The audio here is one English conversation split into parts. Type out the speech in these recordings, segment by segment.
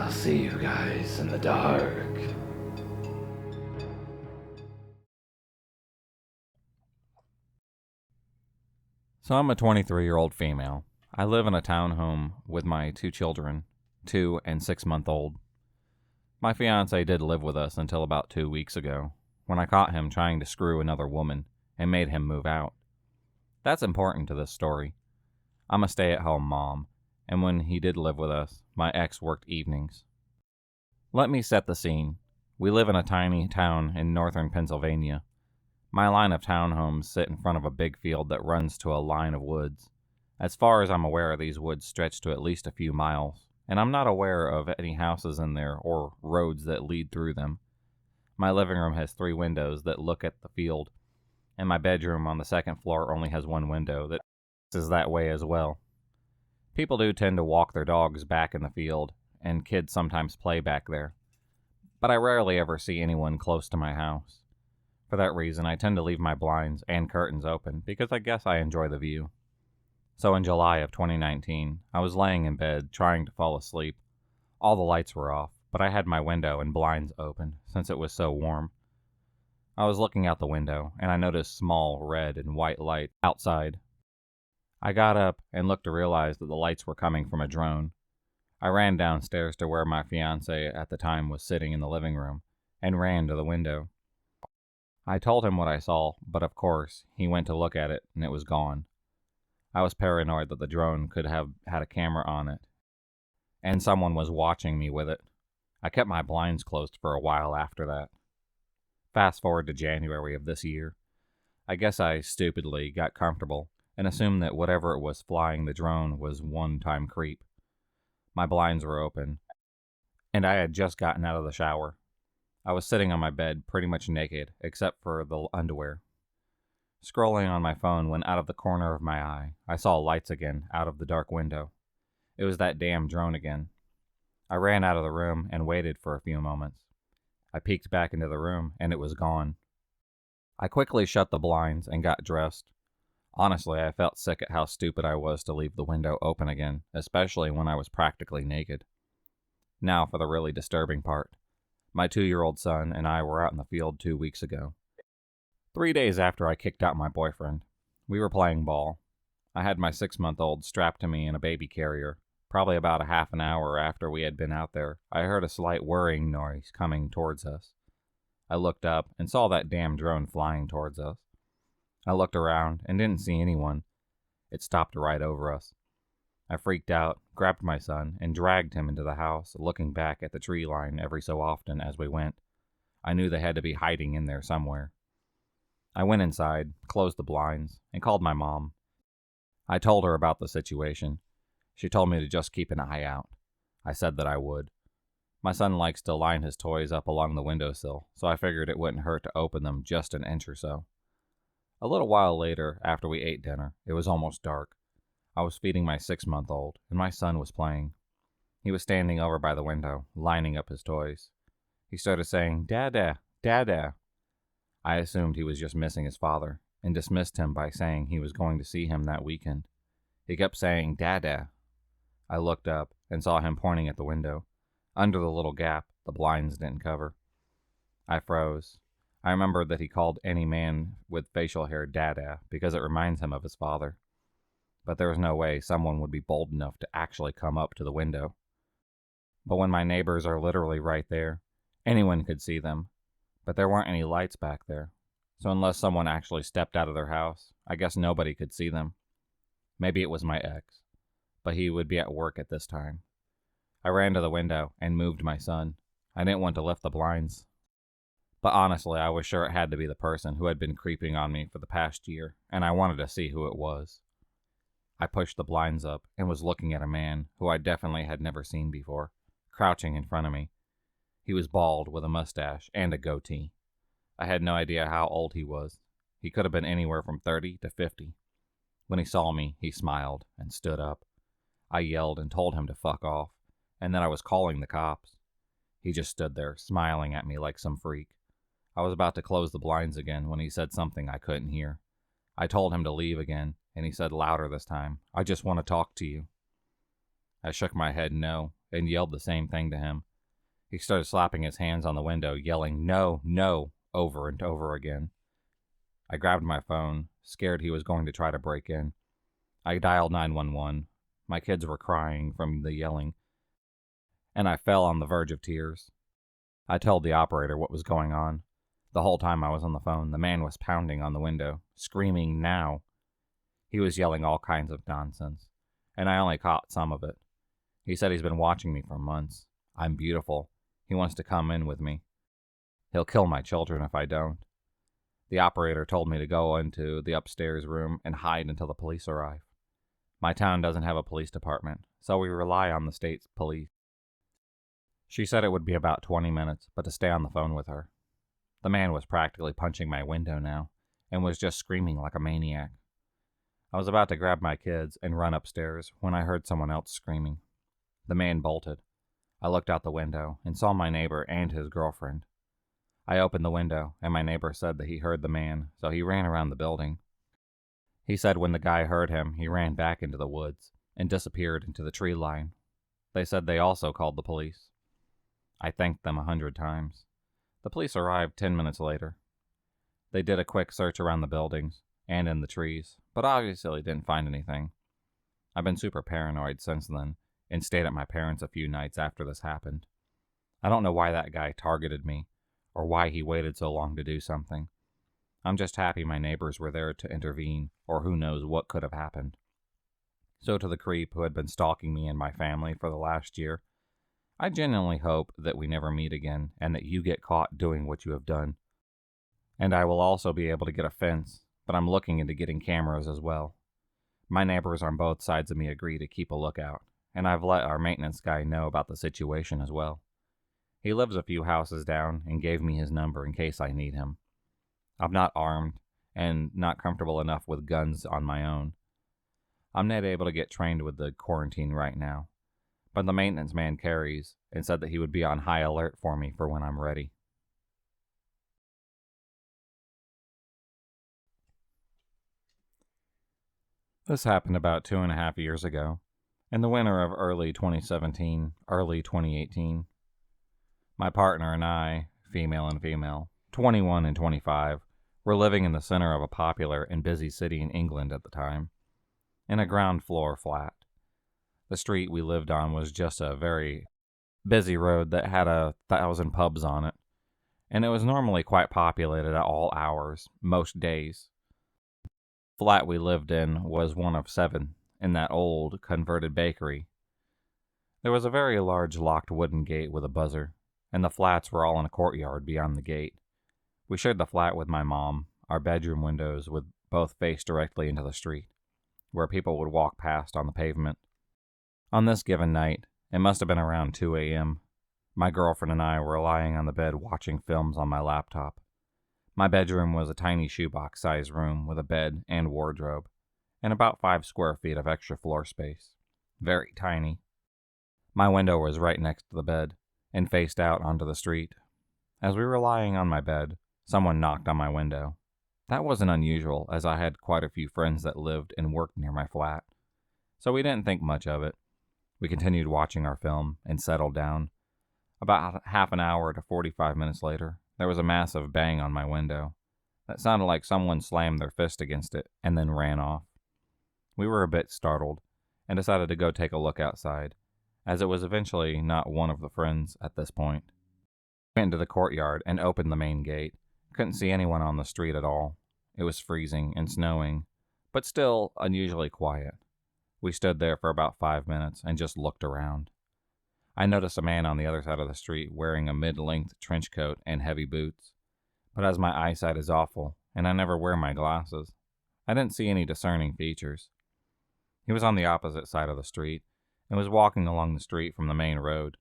I'll see you guys in the dark. So I'm a 23-year-old female. I live in a townhome with my 2 children, 2 and 6-month-old. My fiancé did live with us until about 2 weeks ago, when I caught him trying to screw another woman and made him move out. That's important to this story. I'm a stay-at-home mom, and when he did live with us, my ex worked evenings. Let me set the scene. We live in a tiny town in northern Pennsylvania. My line of townhomes sit in front of a big field that runs to a line of woods. As far as I'm aware, these woods stretch to at least a few miles, and I'm not aware of any houses in there or roads that lead through them. My living room has 3 windows that look at the field, and my bedroom on the 2nd floor only has 1 window that is that way as well. People do tend to walk their dogs back in the field, and kids sometimes play back there. But I rarely ever see anyone close to my house. For that reason, I tend to leave my blinds and curtains open because I guess I enjoy the view. So in July of 2019, I was laying in bed trying to fall asleep. All the lights were off, but I had my window and blinds open since it was so warm. I was looking out the window, and I noticed small red and white light outside. I got up and looked to realize that the lights were coming from a drone. I ran downstairs to where my fiancé at the time was sitting in the living room and ran to the window. I told him what I saw, but of course, he went to look at it and it was gone. I was paranoid that the drone could have had a camera on it, and someone was watching me with it. I kept my blinds closed for a while after that. Fast forward to January of this year. I guess I stupidly got comfortable and assumed that whatever it was flying the drone was one-time creep. My blinds were open, and I had just gotten out of the shower. I was sitting on my bed pretty much naked, except for the underwear. Scrolling on my phone when out of the corner of my eye, I saw lights again out of the dark window. It was that damn drone again. I ran out of the room and waited for a few moments. I peeked back into the room, and it was gone. I quickly shut the blinds and got dressed. Honestly, I felt sick at how stupid I was to leave the window open again, especially when I was practically naked. Now for the really disturbing part. My 2-year-old son and I were out in the field 2 weeks ago. 3 days after I kicked out my boyfriend, we were playing ball. I had my 6-month-old strapped to me in a baby carrier. Probably about a half an hour after we had been out there, I heard a slight whirring noise coming towards us. I looked up and saw that damn drone flying towards us. I looked around and didn't see anyone. It stopped right over us. I freaked out, grabbed my son, and dragged him into the house, looking back at the tree line every so often as we went. I knew they had to be hiding in there somewhere. I went inside, closed the blinds, and called my mom. I told her about the situation. She told me to just keep an eye out. I said that I would. My son likes to line his toys up along the windowsill, so I figured it wouldn't hurt to open them just an inch or so. A little while later, after we ate dinner, it was almost dark. I was feeding my 6-month-old, and my son was playing. He was standing over by the window, lining up his toys. He started saying, "Dada, Dada." I assumed he was just missing his father, and dismissed him by saying he was going to see him that weekend. He kept saying, "Dada." I looked up and saw him pointing at the window. Under the little gap, the blinds didn't cover. I froze. I remembered that he called any man with facial hair Dada because it reminds him of his father. But there was no way someone would be bold enough to actually come up to the window. But when my neighbors are literally right there, anyone could see them. But there weren't any lights back there. So unless someone actually stepped out of their house, I guess nobody could see them. Maybe it was my ex, but he would be at work at this time. I ran to the window and moved my son. I didn't want to lift the blinds. But honestly, I was sure it had to be the person who had been creeping on me for the past year, and I wanted to see who it was. I pushed the blinds up and was looking at a man who I definitely had never seen before, crouching in front of me. He was bald with a mustache and a goatee. I had no idea how old he was. He could have been anywhere from 30 to 50. When he saw me, he smiled and stood up. I yelled and told him to fuck off, and that I was calling the cops. He just stood there, smiling at me like some freak. I was about to close the blinds again when he said something I couldn't hear. I told him to leave again, and he said louder this time, "I just want to talk to you." I shook my head no. and yelled the same thing to him. He started slapping his hands on the window, yelling, "No, no," over and over again. I grabbed my phone, scared he was going to try to break in. I dialed 911. My kids were crying from the yelling, and I fell on the verge of tears. I told the operator what was going on. The whole time I was on the phone, the man was pounding on the window, screaming, "Now!" He was yelling all kinds of nonsense, and I only caught some of it. He said he's been watching me for months. I'm beautiful. He wants to come in with me. He'll kill my children if I don't. The operator told me to go into the upstairs room and hide until the police arrive. My town doesn't have a police department, so we rely on the state's police. She said it would be about 20 minutes, but to stay on the phone with her. The man was practically punching my window now, and was just screaming like a maniac. I was about to grab my kids and run upstairs when I heard someone else screaming. The man bolted. I looked out the window and saw my neighbor and his girlfriend. I opened the window, and my neighbor said that he heard the man, so he ran around the building. He said when the guy heard him, he ran back into the woods and disappeared into the tree line. They said they also called the police. I thanked them 100 times. The police arrived 10 minutes later. They did a quick search around the buildings and in the trees, but obviously didn't find anything. I've been super paranoid since then and stayed at my parents' a few nights after this happened. I don't know why that guy targeted me or why he waited so long to do something. I'm just happy my neighbors were there to intervene, or who knows what could have happened. So to the creep who had been stalking me and my family for the last year, I genuinely hope that we never meet again and that you get caught doing what you have done. And I will also be able to get a fence, but I'm looking into getting cameras as well. My neighbors on both sides of me agree to keep a lookout, and I've let our maintenance guy know about the situation as well. He lives a few houses down and gave me his number in case I need him. I'm not armed and not comfortable enough with guns on my own. I'm not able to get trained with the quarantine right now, but the maintenance man carries and said that he would be on high alert for me for when I'm ready. This happened about 2.5 years ago, in the winter of early 2017, early 2018. My partner and I, female and female, 21 and 25, were living in the center of a popular and busy city in England at the time, in a ground floor flat. The street we lived on was just a very busy road that had 1,000 pubs on it, and it was normally quite populated at all hours, most days. The flat we lived in was one of 7 in that old, converted bakery. There was a very large locked wooden gate with a buzzer, and the flats were all in a courtyard beyond the gate. We shared the flat with my mom. Our bedroom windows would both face directly into the street, where people would walk past on the pavement. On this given night, it must have been around 2 a.m., my girlfriend and I were lying on the bed watching films on my laptop. My bedroom was a tiny shoebox-sized room with a bed and wardrobe, and about 5 square feet of extra floor space. Very tiny. My window was right next to the bed, and faced out onto the street. As we were lying on my bed, someone knocked on my window. That wasn't unusual, as I had quite a few friends that lived and worked near my flat, so we didn't think much of it. We continued watching our film and settled down. About half an hour to 45 minutes later, there was a massive bang on my window. That sounded like someone slammed their fist against it and then ran off. We were a bit startled and decided to go take a look outside, as it was eventually not one of the friends at this point. We went into the courtyard and opened the main gate. Couldn't see anyone on the street at all. It was freezing and snowing, but still unusually quiet. We stood there for about 5 minutes and just looked around. I noticed a man on the other side of the street wearing a mid-length trench coat and heavy boots, but as my eyesight is awful and I never wear my glasses, I didn't see any discerning features. He was on the opposite side of the street and was walking along the street from the main road,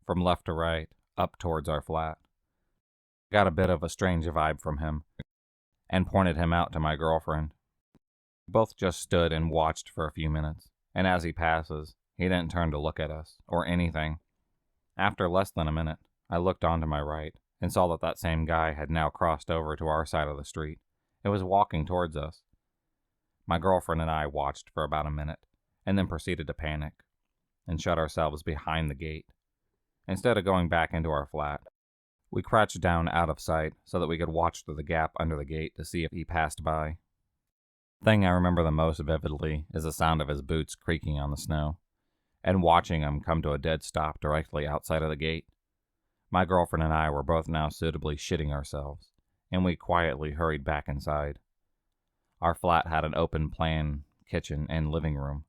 from left to right, up towards our flat. Got a bit of a strange vibe from him, and pointed him out to my girlfriend. Both just stood and watched for a few minutes, and as he passes, he didn't turn to look at us, or anything. After less than a minute, I looked on to my right, and saw that same guy had now crossed over to our side of the street, and was walking towards us. My girlfriend and I watched for about a minute, and then proceeded to panic. and shut ourselves behind the gate. Instead of going back into our flat, we crouched down out of sight so that we could watch through the gap under the gate to see if he passed by. The thing I remember the most vividly is the sound of his boots creaking on the snow, and watching him come to a dead stop directly outside of the gate. My girlfriend and I were both now suitably shitting ourselves, and we quietly hurried back inside. Our flat had an open-plan kitchen and living room,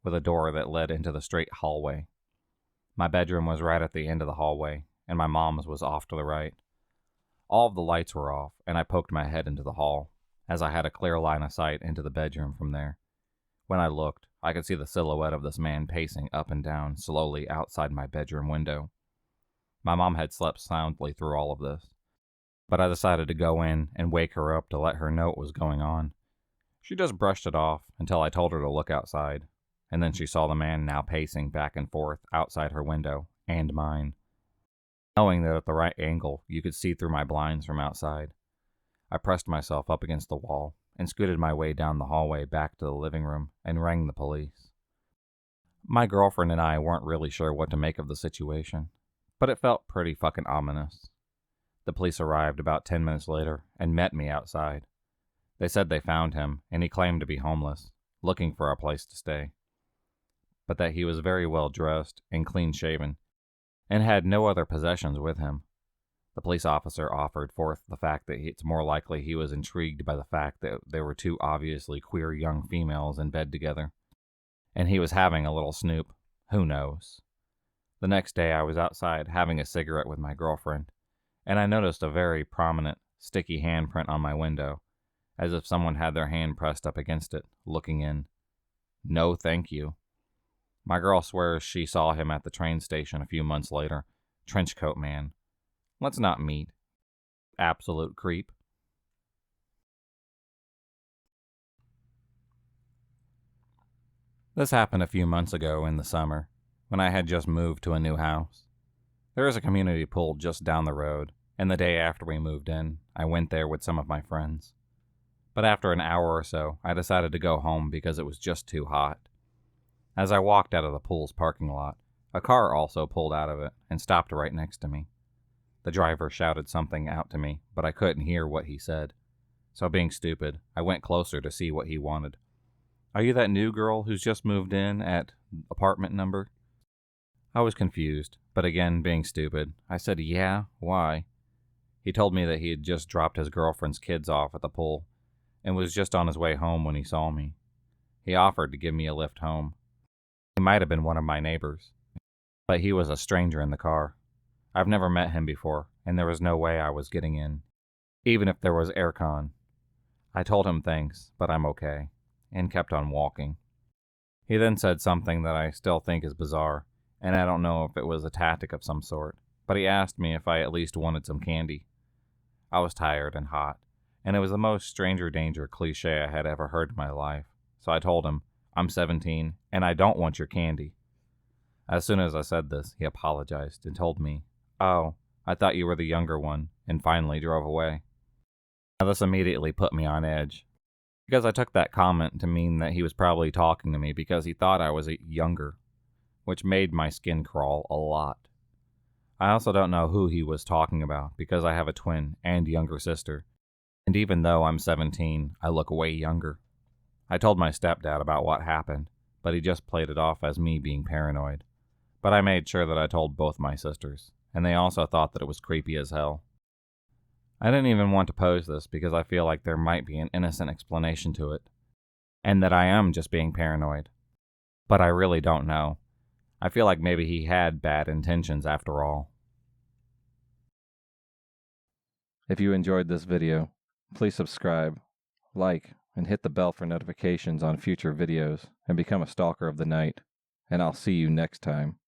with a door that led into the straight hallway. My bedroom was right at the end of the hallway, and my mom's was off to the right. All of the lights were off, and I poked my head into the hall, as I had a clear line of sight into the bedroom from there. When I looked, I could see the silhouette of this man pacing up and down slowly outside my bedroom window. My mom had slept soundly through all of this, but I decided to go in and wake her up to let her know what was going on. She just brushed it off until I told her to look outside, and then she saw the man now pacing back and forth outside her window and mine. Knowing that at the right angle you could see through my blinds from outside, I pressed myself up against the wall and scooted my way down the hallway back to the living room and rang the police. My girlfriend and I weren't really sure what to make of the situation, but it felt pretty fucking ominous. The police arrived about 10 minutes later and met me outside. They said they found him, and he claimed to be homeless, looking for a place to stay, but that he was very well dressed and clean-shaven, and had no other possessions with him. The police officer offered forth the fact that it's more likely he was intrigued by the fact that there were two obviously queer young females in bed together, and he was having a little snoop. Who knows? The next day I was outside having a cigarette with my girlfriend, and I noticed a very prominent, sticky handprint on my window, as if someone had their hand pressed up against it, looking in. No thank you. My girl swears she saw him at the train station a few months later. Trenchcoat man. Let's not meet. Absolute creep. This happened a few months ago in the summer, when I had just moved to a new house. There is a community pool just down the road, and the day after we moved in, I went there with some of my friends. But after an hour or so, I decided to go home because it was just too hot. As I walked out of the pool's parking lot, a car also pulled out of it and stopped right next to me. The driver shouted something out to me, but I couldn't hear what he said. So being stupid, I went closer to see what he wanted. "Are you that new girl who's just moved in at apartment number?" I was confused, but again, being stupid, I said, "Yeah, why?" He told me that he had just dropped his girlfriend's kids off at the pool and was just on his way home when he saw me. He offered to give me a lift home. He might have been one of my neighbors, but he was a stranger in the car. I've never met him before, and there was no way I was getting in, even if there was aircon. I told him thanks, but I'm okay, and kept on walking. He then said something that I still think is bizarre, and I don't know if it was a tactic of some sort, but he asked me if I at least wanted some candy. I was tired and hot, and it was the most stranger danger cliche I had ever heard in my life, so I told him, "I'm 17, and I don't want your candy." As soon as I said this, he apologized and told me, "Oh, I thought you were the younger one," and finally drove away. Now this immediately put me on edge, because I took that comment to mean that he was probably talking to me because he thought I was younger, which made my skin crawl a lot. I also don't know who he was talking about because I have a twin and younger sister, and even though I'm 17, I look way younger. I told my stepdad about what happened, but he just played it off as me being paranoid. But I made sure that I told both my sisters, and they also thought that it was creepy as hell. I didn't even want to pose this because I feel like there might be an innocent explanation to it, and that I am just being paranoid. But I really don't know. I feel like maybe he had bad intentions after all. If you enjoyed this video, please subscribe, like, and hit the bell for notifications on future videos, and become a stalker of the night. And I'll see you next time.